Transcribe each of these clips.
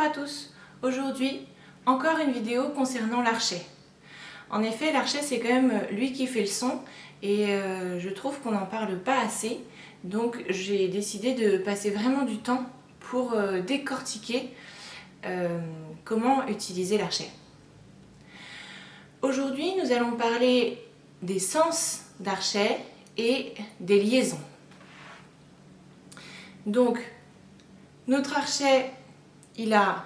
Bonjour à tous. Aujourd'hui, encore une vidéo concernant l'archet. En effet, l'archet c'est quand même lui qui fait le son et je trouve qu'on n'en parle pas assez. Donc j'ai décidé de passer vraiment du temps pour décortiquer comment utiliser l'archet. Aujourd'hui, nous allons parler des sens d'archet et des liaisons. Donc, notre archet, il a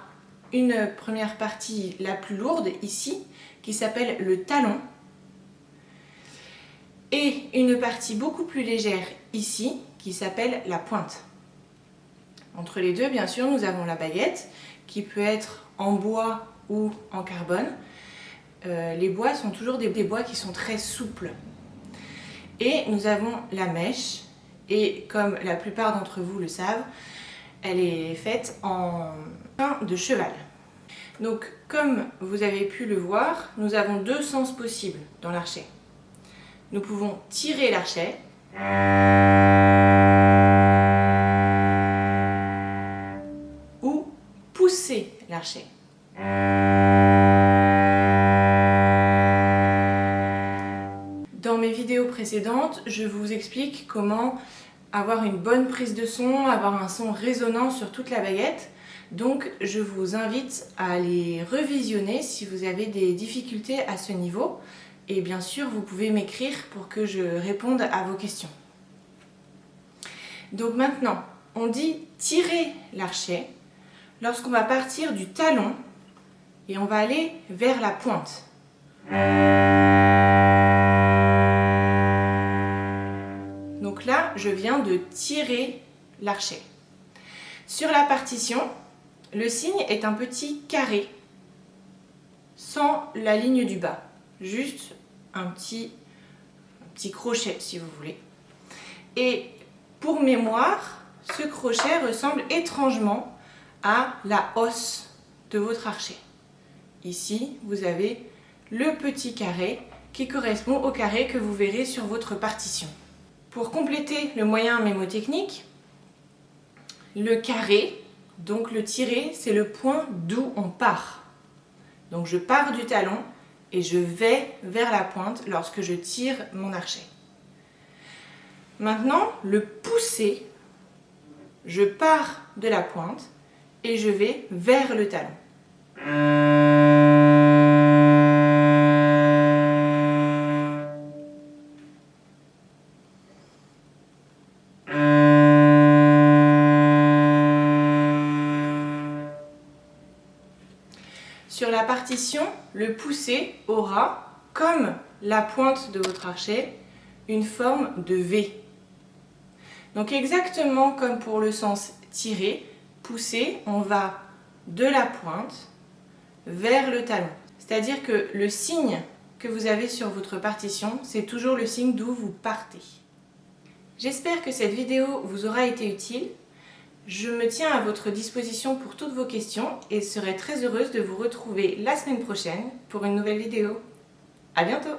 une première partie la plus lourde ici, qui s'appelle le talon, et une partie beaucoup plus légère ici, qui s'appelle la pointe. Entre les deux, bien sûr, nous avons la baguette, qui peut être en bois ou en carbone. Les bois sont toujours des bois qui sont très souples. Et nous avons la mèche, et comme la plupart d'entre vous le savent, elle est faite en pain de cheval. Donc, comme vous avez pu le voir, nous avons deux sens possibles dans l'archet. Nous pouvons tirer l'archet ou pousser l'archet. Dans mes vidéos précédentes, je vous explique comment avoir une bonne prise de son, avoir un son résonnant sur toute la baguette. Donc je vous invite à les revisionner si vous avez des difficultés à ce niveau. Et bien sûr, vous pouvez m'écrire pour que je réponde à vos questions. Donc maintenant, on dit tirer l'archet lorsqu'on va partir du talon et on va aller vers la pointe. Donc là, je viens de tirer l'archet. Sur la partition, le signe est un petit carré, sans la ligne du bas. Juste un petit crochet, si vous voulez. Et pour mémoire, ce crochet ressemble étrangement à la hausse de votre archet. Ici, vous avez le petit carré qui correspond au carré que vous verrez sur votre partition. Pour compléter le moyen mémotechnique, le carré, donc le tirer, c'est le point d'où on part. Donc je pars du talon et je vais vers la pointe lorsque je tire mon archet. Maintenant, le pousser, je pars de la pointe et je vais vers le talon. Sur la partition, le pousser aura, comme la pointe de votre archet, une forme de V. Donc exactement comme pour le sens tirer, pousser, on va de la pointe vers le talon. C'est-à-dire que le signe que vous avez sur votre partition, c'est toujours le signe d'où vous partez. J'espère que cette vidéo vous aura été utile. Je me tiens à votre disposition pour toutes vos questions et serai très heureuse de vous retrouver la semaine prochaine pour une nouvelle vidéo. À bientôt!